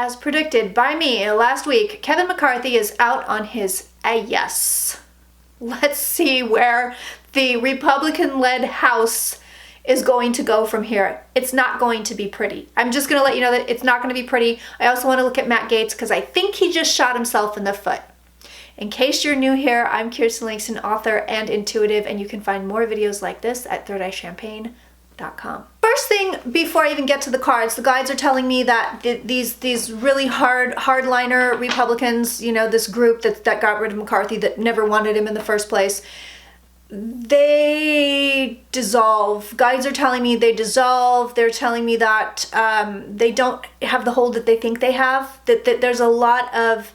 As predicted by me last week, Kevin McCarthy is out on his yes. Let's see where the Republican-led House is going to go from here. It's not going to be pretty. I'm just going to let you know that it's not going to be pretty. I also want to look at Matt Gaetz because I think he just shot himself in the foot. In case you're new here, I'm Kirsten, Langston, author and intuitive, and you can find more videos like this at thirdeyechampagne.com. First thing, before I even get to the cards, the guides are telling me that these really hardliner Republicans, you know, this group that got rid of McCarthy, that never wanted him in the first place, they dissolve. Guides are telling me they dissolve. They're telling me that they don't have the hold that they think they have, that there's a lot of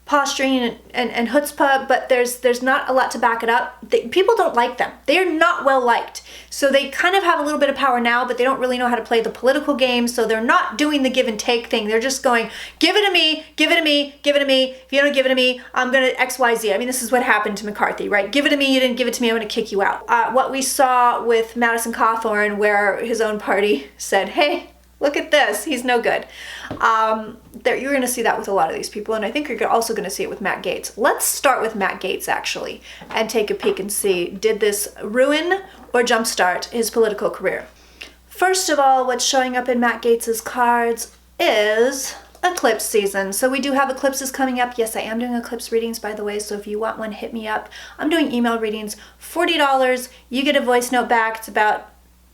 posturing and chutzpah, but there's not a lot to back it up. People don't like them. They are not well liked. So they kind of have a little bit of power now, but they don't really know how to play the political game, so they're not doing the give and take thing. They're just going, give it to me, give it to me, give it to me. If you don't give it to me, I'm gonna XYZ. I mean, this is what happened to McCarthy, right? Give it to me, you didn't give it to me, I'm gonna kick you out. What we saw with Madison Cawthorn, where his own party said, hey, look at this, he's no good. You're going to see that with a lot of these people, and I think you're also going to see it with Matt Gaetz. Let's start with Matt Gaetz, actually, and take a peek and see, did this ruin or jumpstart his political career? First of all, what's showing up in Matt Gaetz's cards is eclipse season. So we do have eclipses coming up. Yes, I am doing eclipse readings, by the way, so if you want one, hit me up. I'm doing email readings, $40. You get a voice note back. It's about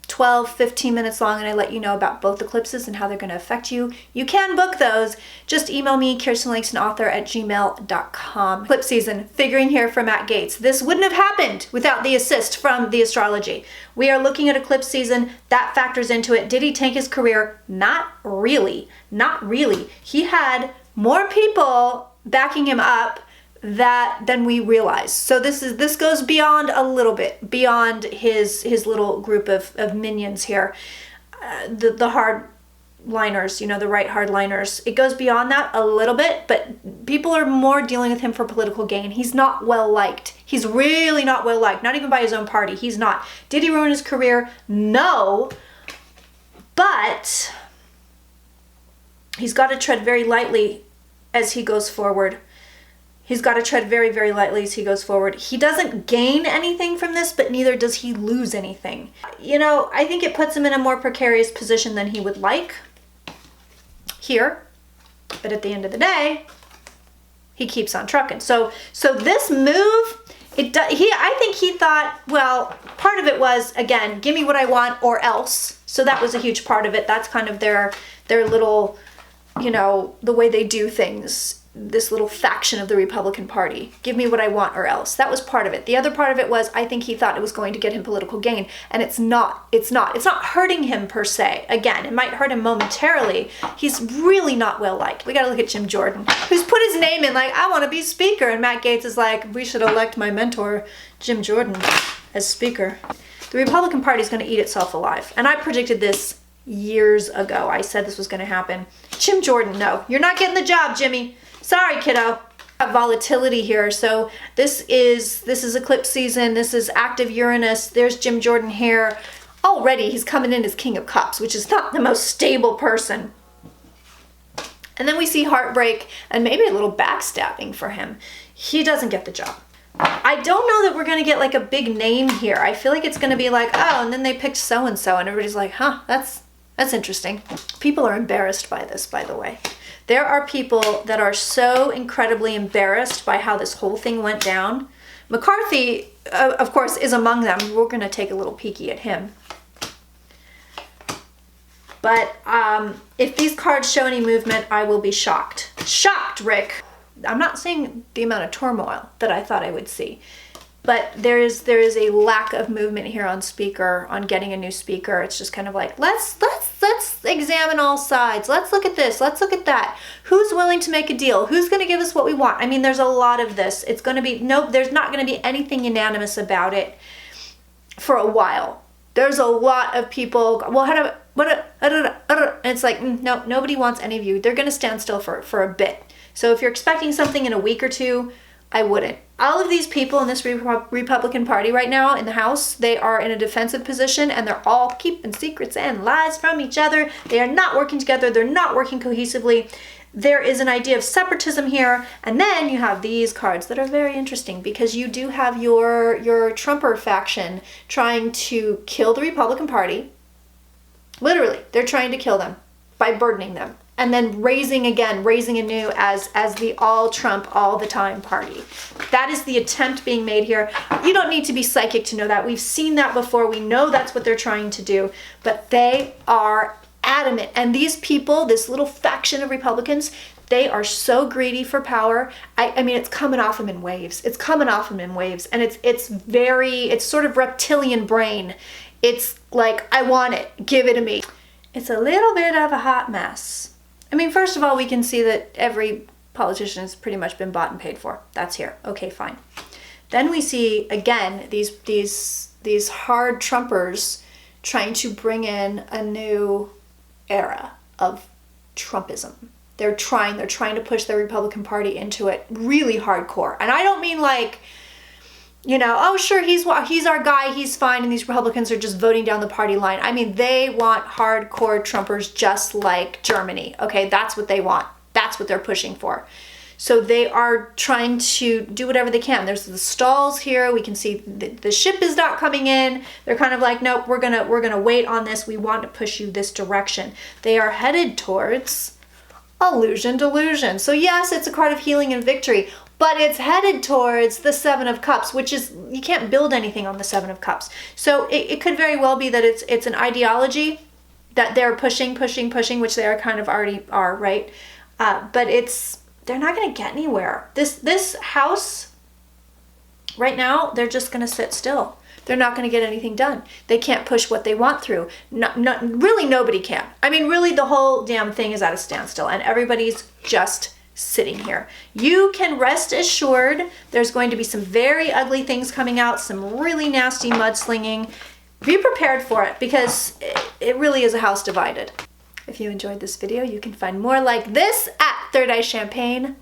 12-15 minutes long, and I let you know about both eclipses and how they're going to affect you. You can book those. Just email me, kirstenlangstonauthor@gmail.com. Eclipse season, figuring here for Matt Gaetz. This wouldn't have happened without the assist from the astrology. We are looking at eclipse season. That factors into it. Did he tank his career? Not really. Not really. He had more people backing him up than we realize. So this goes beyond a little bit, beyond his little group of minions here, the hardliners, you know, the right hardliners. It goes beyond that a little bit, but people are more dealing with him for political gain. He's not well liked. He's really not well liked, not even by his own party. He's not. Did he ruin his career? No, but he's got to tread very lightly as he goes forward. He's got to tread very, very lightly as he goes forward. He doesn't gain anything from this, but neither does he lose anything. You know, I think it puts him in a more precarious position than he would like here. But at the end of the day, he keeps on trucking. So this move, I think he thought, well, part of it was, again, give me what I want or else. So that was a huge part of it. That's kind of their little, you know, the way they do things. This little faction of the Republican Party. Give me what I want or else. That was part of it. The other part of it was, I think he thought it was going to get him political gain, and it's not. It's not. It's not hurting him per se. Again, it might hurt him momentarily. He's really not well liked. We gotta look at Jim Jordan, who's put his name in like, I want to be speaker, and Matt Gaetz is like, we should elect my mentor, Jim Jordan, as speaker. The Republican Party is going to eat itself alive, and I predicted this years ago. I said this was going to happen. Jim Jordan, no. You're not getting the job, Jimmy. Sorry, kiddo. Volatility here. So this is eclipse season. This is active Uranus. There's Jim Jordan here. Already he's coming in as King of Cups, which is not the most stable person. And then we see heartbreak and maybe a little backstabbing for him. He doesn't get the job. I don't know that we're going to get like a big name here. I feel like it's going to be like, oh, and then they picked so-and-so, and everybody's like, huh, that's interesting. People are embarrassed by this, by the way. There are people that are so incredibly embarrassed by how this whole thing went down. McCarthy, of course, is among them. We're going to take a little peeky at him. But if these cards show any movement, I will be shocked. Shocked, Rick. I'm not saying the amount of turmoil that I thought I would see. But there is a lack of movement here on speaker, on getting a new speaker. It's just kind of like, let's examine all sides. Let's look at this. Let's look at that. Who's willing to make a deal? Who's going to give us what we want? I mean, there's a lot of this. It's going to be, nope, there's not going to be anything unanimous about it for a while. There's a lot of people, well, and it's like, no, nobody wants any of you. They're going to stand still for a bit. So if you're expecting something in a week or two, I wouldn't. All of these people in this Republican Party right now in the House, they are in a defensive position and they're all keeping secrets and lies from each other. They are not working together. They're not working cohesively. There is an idea of separatism here. And then you have these cards that are very interesting because you do have your Trumper faction trying to kill the Republican Party. Literally, they're trying to kill them by burdening them. And then raising anew as the all Trump all the time party. That is the attempt being made here. You don't need to be psychic to know that. We've seen that before. We know that's what they're trying to do, but they are adamant. And these people, this little faction of Republicans, they are so greedy for power. I mean, it's coming off them in waves. It's coming off them in waves. And it's sort of reptilian brain. It's like, I want it. Give it to me. It's a little bit of a hot mess. I mean, first of all, we can see that every politician has pretty much been bought and paid for. That's here. Okay, fine. Then we see, again, these hard Trumpers trying to bring in a new era of Trumpism. They're trying to push the Republican Party into it really hardcore. And I don't mean like, you know, oh, sure, he's our guy, he's fine, and these Republicans are just voting down the party line. I mean, they want hardcore Trumpers just like Germany, okay? That's what they want. That's what they're pushing for. So they are trying to do whatever they can. There's the stalls here. We can see the ship is not coming in. They're kind of like, nope, we're gonna wait on this. We want to push you this direction. They are headed towards illusion delusion. So yes, it's a card of healing and victory, but it's headed towards the Seven of Cups, which is, you can't build anything on the Seven of Cups. So it could very well be that it's an ideology that they're pushing, which they are kind of already are, right? But they're not going to get anywhere. This house, right now, they're just going to sit still. They're not going to get anything done. They can't push what they want through. Really, nobody can. I mean, really, the whole damn thing is at a standstill, and everybody's just sitting here. You can rest assured there's going to be some very ugly things coming out, some really nasty mudslinging. Be prepared for it because it really is a house divided. If you enjoyed this video, you can find more like this at Third Eye Champagne.